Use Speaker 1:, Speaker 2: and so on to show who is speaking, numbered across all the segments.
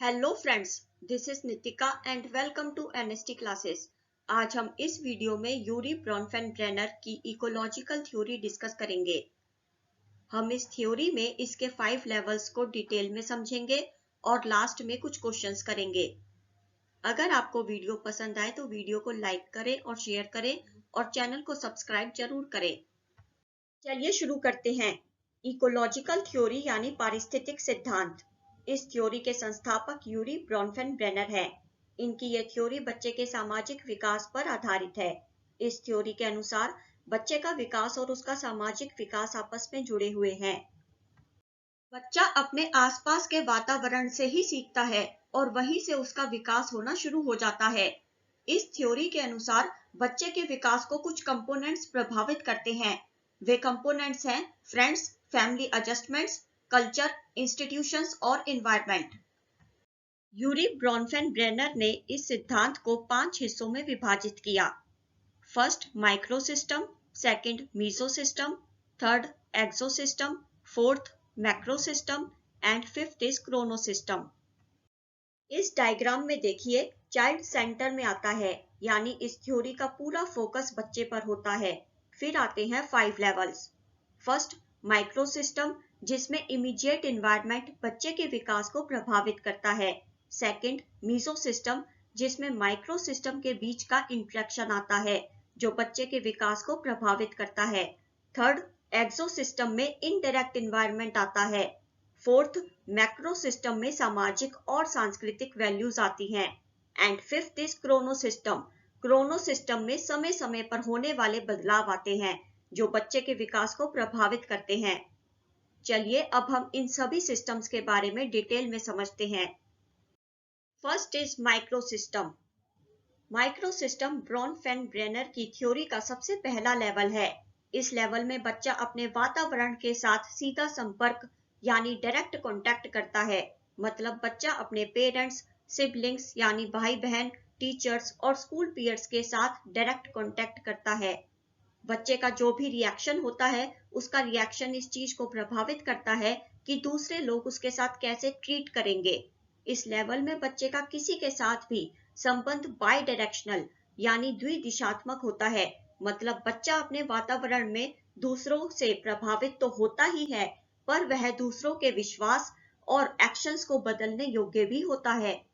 Speaker 1: Hello friends, this is Nitika and welcome to NST classes. आज हम इस वीडियो में यूरी ब्रॉनफेन-ब्रेनर की इकोलॉजिकल थ्योरी डिस्कस करेंगे। हम इस थ्योरी में इसके 5 लेवल्स को डिटेल में समझेंगे और लास्ट में कुछ क्वेश्चंस करेंगे। अगर आपको वीडियो पसंद आए तो वीडियो को लाइक करें और शेयर करें और चैनल को सब्सक्राइब जरूर करें। चलिए शुरू करते हैं। इकोलॉजिकल थ्योरी यानी पारिस्थितिक सिद्धांत। इस थ्योरी के संस्थापक यूरी ब्रॉनफेन-ब्रेनर हैं। इनकी यह थ्योरी बच्चे के सामाजिक विकास पर आधारित है। इस थ्योरी के अनुसार बच्चे का विकास और उसका सामाजिक विकास आपस में जुड़े हुए हैं। बच्चा अपने आसपास के वातावरण से ही सीखता है और वहीं से उसका विकास होना शुरू हो जाता है। इस थ्योरी के अनुसार बच्चे के विकास को कुछ कंपोनेंट्स प्रभावित करते हैं। वे कंपोनेंट्स हैं friends, family adjustments, culture, institutions और एनवायरनमेंट। यूरी ब्रॉनफेन-ब्रेनर ने इस सिद्धांत को 5 हिस्सों में विभाजित किया। First micro system, second meso system, third exo system, fourth macro system and fifth is Chrono system. इस डायग्राम में देखिए, चाइल्ड सेंटर में आता है, यानी इस थ्योरी का पूरा फोकस बच्चे पर होता है। फिर आते हैं 5 लेवल्स। फर्स्ट माइक्रो सिस्टम, जिसमें इमीडिएट एनवायरनमेंट बच्चे के विकास को प्रभावित करता है। सेकंड मीसो सिस्टम, जिसमें माइक्रो सिस्टम के बीच का इंटरेक्शन आता है जो बच्चे के विकास को प्रभावित करता है। थर्ड एक्सो सिस्टम में इनडायरेक्ट एनवायरनमेंट आता है। फोर्थ मैक्रो सिस्टम में सामाजिक और सांस्कृतिक वैल्यूज आती हैं। And fifth is Chrono system. Chrono system में समय समय पर होने वाले बदलाव आते हैं जो बच्चे के विकास को प्रभावित करते हैं। चलिए अब हम इन सभी सिस्टम्स के बारे में डिटेल में समझते हैं। First is microsystem. Micro system Bronfenbrenner की थ्योरी का सबसे पहला लेवल है। इस लेवल में बच्चा अपने वातावरण के साथ सीधा संपर्क यानी डायरेक्ट कांटेक्ट करता है। मतलब बच्चा अपने पेरेंट्स, सिबलिंग्स यानी भाई बहन, टीचर्स और स्कूल पीयर्स के साथ डायरेक्ट कांटेक्ट करता है। बच्चे का जो भी रिएक्शन होता है, उसका रिएक्शन इस चीज को प्रभावित करता है कि दूसरे लोग उसके साथ कैसे ट्रीट करेंगे। इस लेवल में बच्चे का किसी के साथ भी संबंध बाई डायरेक्शनल यानी द्विदिशात्मक होता है। मतलब बच्चा अपने वातावरण में दूसरों से प्रभावित तो होता ही है, पर वह दूसरों के विश्वास और एक्शंस को बदलने योग्य भी होता है।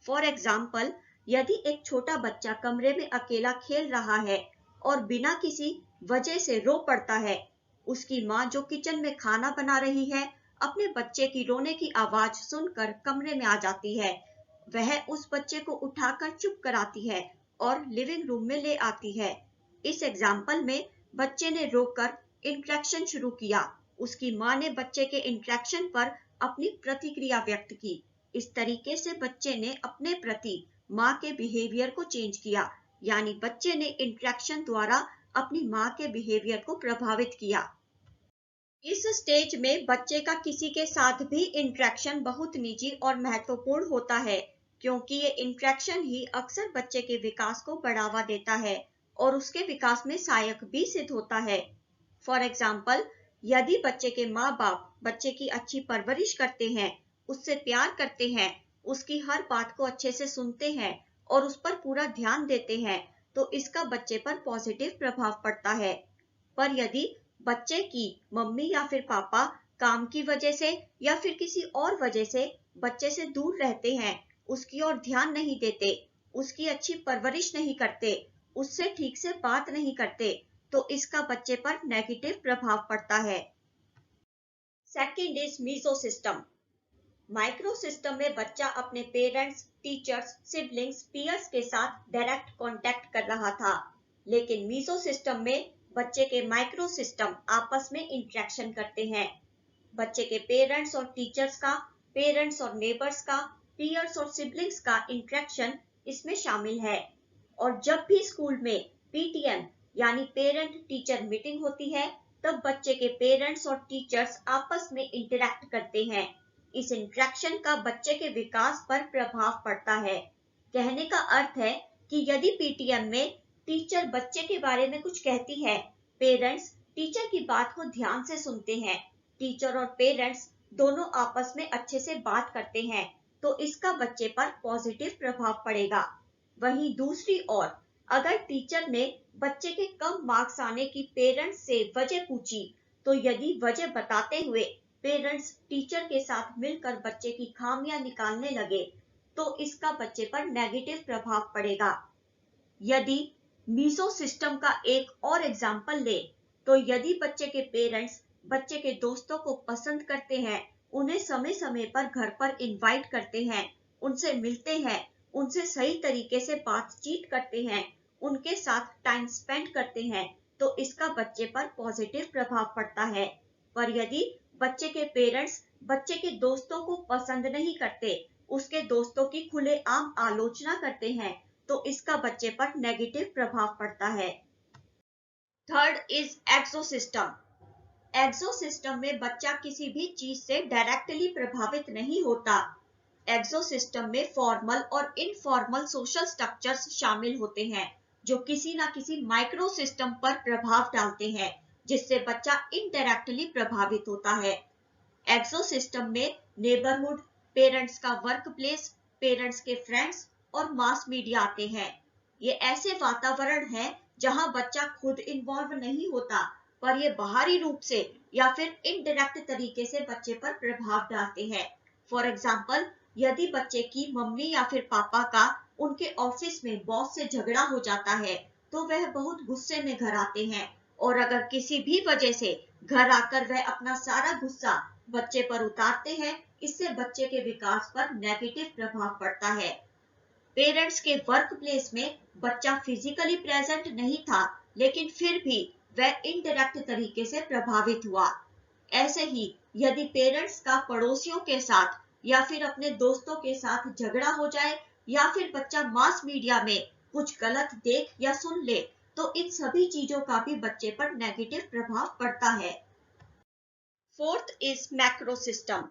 Speaker 1: फॉर एग्जाम्पल, यदि एक छोटा बच्चा कमरे में अकेला खेल रहा है और बिना किसी वजह से रो पड़ता है, उसकी माँ जो किचन में खाना बना रही है अपने बच्चे की रोने की आवाज सुनकर कमरे में आ जाती है। वह उस बच्चे को उठाकर चुप कराती है और लिविंग रूम में ले आती है। इस एग्जाम्पल में बच्चे ने रोकर इंट्रैक्शन शुरू किया। उसकी माँ ने बच्चे के इंट्रैक्शन पर अपनी प्रतिक्रिया व्यक्त की। इस तरीके से बच्चे ने अपने प्रति माँ के बिहेवियर को चेंज किया, यानी बच्चे ने इंट्रैक्शन द्वारा अपनी माँ के बिहेवियर को प्रभावित किया। इस स्टेज में बच्चे का किसी के साथ भी इंट्रैक्शन बहुत निजी और महत्वपूर्ण होता है, क्योंकि ये इंट्रैक्शन ही अक्सर बच्चे के विकास को बढ़ावा देता है और उसके विकास में सहायक भी सिद्ध होता है। फॉर एग्जाम्पल, यदि बच्चे के माँ बाप बच्चे की अच्छी परवरिश करते हैं, उससे प्यार करते हैं, उसकी हर बात को अच्छे से सुनते हैं और उस पर पूरा ध्यान देते हैं, तो इसका बच्चे पर पॉजिटिव प्रभाव पड़ता है। पर यदि बच्चे की मम्मी या फिर पापा काम की वजह से या फिर किसी और वजह से बच्चे से दूर रहते हैं, उसकी ओर ध्यान नहीं देते, उसकी अच्छी परवरिश नहीं करते, उससे ठीक से बात नहीं करते, तो इसका बच्चे पर नेगेटिव प्रभाव पड़ता है। Second is meso system. Micro system में बच्चा अपने पेरेंट्स, टीचर्स, सिबलिंग्स, पीयर्स के साथ डायरेक्ट कांटेक्ट कर रहा था। लेकिन मीसो सिस्टम में बच्चे के माइक्रो सिस्टम आपस में इंटरेक्शन करते हैं। बच्चे के पेरेंट्स और टीचर्स का, पेरेंट्स और नेबर्स का, पीयर्स और सिबलिंग्स का इंटरेक्शन इसमें शामिल है। और जब भी स्कूल में पीटीएम यानी पेरेंट टीचर मीटिंग होती है, तब बच्चे के पेरेंट्स और टीचर्स आपस में इंटरेक्ट करते हैं। इस इंटरेक्शन का बच्चे के विकास पर प्रभाव पड़ता है। कहने का अर्थ है कि यदि पीटीएम में टीचर बच्चे के बारे में कुछ कहती है, पेरेंट्स टीचर की बात को ध्यान से सुनते हैं, टीचर और पेरेंट्स दोनों आपस में अच्छे से बात करते हैं, तो इसका बच्चे पर पॉजिटिव प्रभाव पड़ेगा। वहीं दूसरी ओर अगर टीचर ने बच्चे के कम मार्क्स आने की पेरेंट्स से वजह पूछी, तो यदि वजह बताते हुए पेरेंट्स टीचर के साथ मिलकर बच्चे की खामियां निकालने लगे, तो इसका बच्चे पर नेगेटिव प्रभाव पड़ेगा। यदि मीसो सिस्टम का एक और एग्जाम्पल ले, तो यदि बच्चे के पेरेंट्स बच्चे के दोस्तों को पसंद करते हैं, उन्हें समय समय पर घर पर इनवाइट करते हैं, उनसे मिलते हैं, उनसे सही तरीके से बातचीत करते हैं, उनके साथ टाइम स्पेंड करते हैं, तो इसका बच्चे पर पॉजिटिव प्रभाव पड़ता है। पर यदि बच्चे के पेरेंट्स बच्चे के दोस्तों को पसंद नहीं करते, उसके दोस्तों की खुलेआम आलोचना करते हैं, तो इसका बच्चे पर नेगेटिव प्रभाव पड़ता है। Third is एक्सोसिस्टम। एक्सोसिस्टम में बच्चा किसी भी चीज से डायरेक्टली प्रभावित नहीं होता। एक्सोसिस्टम में फॉर्मल और इनफॉर्मल सोशल स्ट्रक्चर्स शामिल होते हैं, जो किसी न किसी माइक्रो सिस्टम पर प्रभाव डालते हैं, जिससे बच्चा इनडायरेक्टली प्रभावित होता है। एक्सोसिस्टम में नेबरहुड, पेरेंट्स का वर्क प्लेस, पेरेंट्स के फ्रेंड्स और मास मीडिया आते हैं। ये ऐसे वातावरण है जहां बच्चा खुद इन्वॉल्व नहीं होता, पर ये बाहरी रूप से या फिर इनडायरेक्ट तरीके से बच्चे पर प्रभाव डालते हैं। फॉर एग्जाम्पल, यदि बच्चे की मम्मी या फिर पापा का उनके ऑफिस में बॉस से झगड़ा हो जाता है, तो वह बहुत गुस्से में घर आते हैं, और अगर किसी भी वजह से घर आकर वह अपना सारा गुस्सा बच्चे पर उतारते हैं, इससे बच्चे के विकास पर नेगेटिव प्रभाव पड़ता है। पेरेंट्स के वर्क प्लेस में बच्चा फिजिकली प्रेजेंट नहीं था, लेकिन फिर भी वह इनडायरेक्ट तरीके से प्रभावित हुआ। ऐसे ही यदि पेरेंट्स का पड़ोसियों के साथ या फिर अपने दोस्तों के साथ झगड़ा हो जाए, या फिर बच्चा मास मीडिया में कुछ गलत देख या सुन ले, तो इन सभी चीजों का भी बच्चे पर नेगेटिव प्रभाव पड़ता है। Fourth is macro system.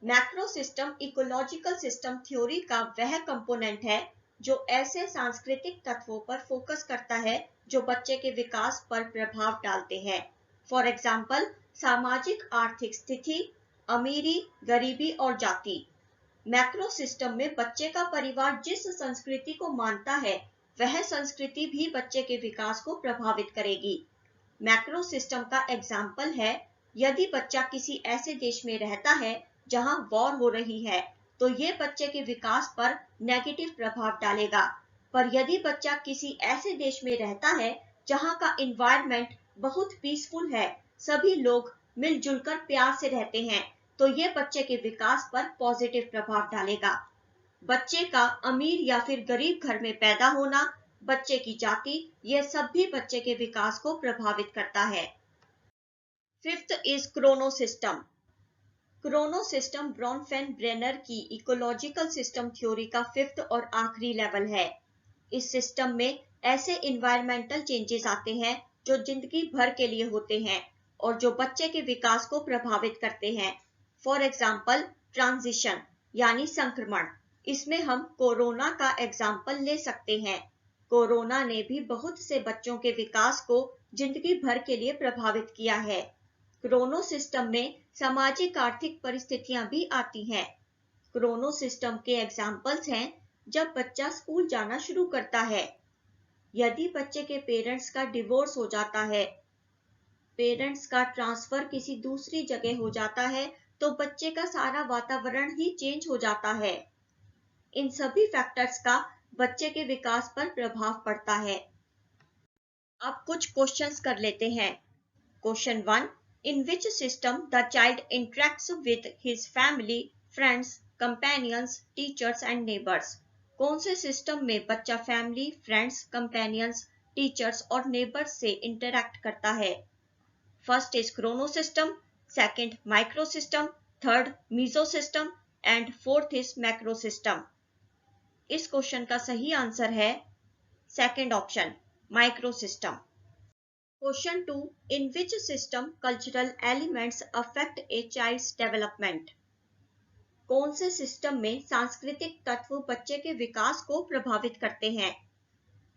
Speaker 1: Macro system ecological system theory का वह कंपोनेंट है जो ऐसे सांस्कृतिक तत्वों पर फोकस करता है जो बच्चे के विकास पर प्रभाव डालते हैं। फॉर एग्जाम्पल, सामाजिक आर्थिक स्थिति, अमीरी, गरीबी और जाति। मैक्रो सिस्टम में बच्चे का परिवार जिस संस्कृति को मानता है, वह संस्कृति भी बच्चे के विकास को प्रभावित करेगी। मैक्रो सिस्टम का एग्जाम्पल है, यदि बच्चा किसी ऐसे देश में रहता है जहां वॉर हो रही है, तो ये बच्चे के विकास पर नेगेटिव प्रभाव डालेगा। पर यदि बच्चा किसी ऐसे देश में रहता है जहां का एनवायरनमेंट बहुत पीसफुल है, सभी लोग मिलजुल कर प्यार से रहते हैं, तो ये बच्चे के विकास पर पॉजिटिव प्रभाव डालेगा। बच्चे का अमीर या फिर गरीब घर में पैदा होना, बच्चे की जाति, ये सब भी बच्चे के विकास को प्रभावित करता है। Fifth is Chrono system. Chronosystem Bronfenbrenner की इकोलॉजिकल सिस्टम थ्योरी का फिफ्थ और आखिरी लेवल है। इस सिस्टम में ऐसे इन्वायरमेंटल चेंजेस आते हैं जो जिंदगी भर के लिए होते हैं और जो बच्चे के विकास को प्रभावित करते हैं। फॉर एग्जाम्पल, ट्रांजिशन यानी संक्रमण। इसमें हम कोरोना का एग्जाम्पल ले सकते हैं। कोरोना ने भी बहुत से बच्चों के विकास को जिंदगी भर के लिए प्रभावित किया है। क्रोनो सिस्टम में सामाजिक आर्थिक परिस्थितियां भी आती हैं। क्रोनो सिस्टम के एग्जाम्पल्स हैं, जब बच्चा स्कूल जाना शुरू करता है, यदि बच्चे के पेरेंट्स का डिवोर्स हो जाता है, पेरेंट्स का ट्रांसफर किसी दूसरी जगह हो जाता है, तो बच्चे का सारा वातावरण ही चेंज हो जाता है। इन सभी फैक्टर्स का बच्चे के विकास पर प्रभाव पड़ता है। अब कुछ क्वेश्चंस कर लेते हैं। Question 1, in which system the child interacts with his family, friends, companions, teachers and neighbours. कौन से सिस्टम में बच्चा फैमिली, फ्रेंड्स, कंपेनियंस, टीचर्स और नेबर्स से इंटरैक्ट करता है? First is Chrono system, second micro system, third meso system and fourth is macro system. इस question का सही आंसर है second option, micro system. Question 2, in which system cultural elements affect a child's development. कौन से system में सांस्कृतिक तत्व बच्चे के विकास को प्रभावित करते हैं?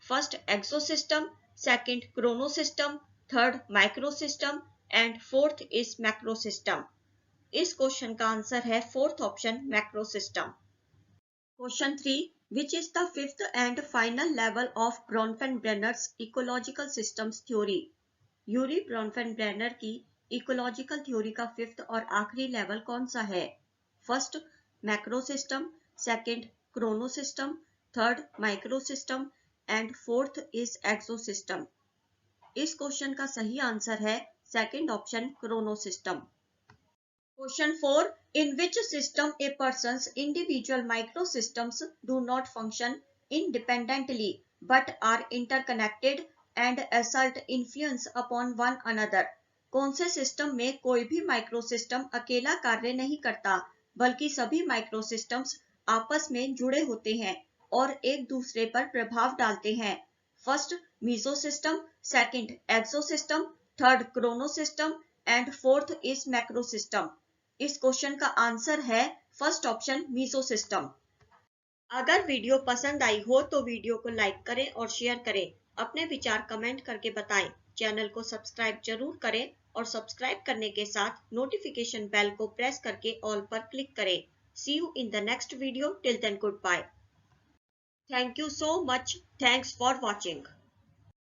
Speaker 1: First exo system, second chrono system, third micro system and fourth is macro system. इस क्वेश्चन का आंसर है fourth option, macro system. Question 3. Which is the fifth and final level of Bronfenbrenner's ecological systems theory? Urie Bronfenbrenner की ecological theory का fifth और आखिरी level कौन सा है? First macro system, second chrono system, third micro system and fourth is exo system. इस question का सही आंसर है second option chrono system. Question 4. In which system a person's individual microsystems do not function independently but are interconnected and exert influence upon one another? कौन से system में कोई भी microsystem अकेला कार्य नहीं करता बल्कि सभी माइक्रोसिस्टम्स आपस में जुड़े होते हैं और एक दूसरे पर प्रभाव डालते हैं? First meso system, second exo system, third chrono system and fourth is macro system. इस क्वेश्चन का आंसर है फर्स्ट ऑप्शन मीसो सिस्टम। अगर वीडियो पसंद आई हो तो वीडियो को लाइक करें और शेयर करें। अपने विचार कमेंट करके बताएं। चैनल को सब्सक्राइब जरूर करें और सब्सक्राइब करने के साथ नोटिफिकेशन बेल को प्रेस करके ऑल पर क्लिक करें। See you in the next video. Till then goodbye. Thank you so much. Thanks for watching.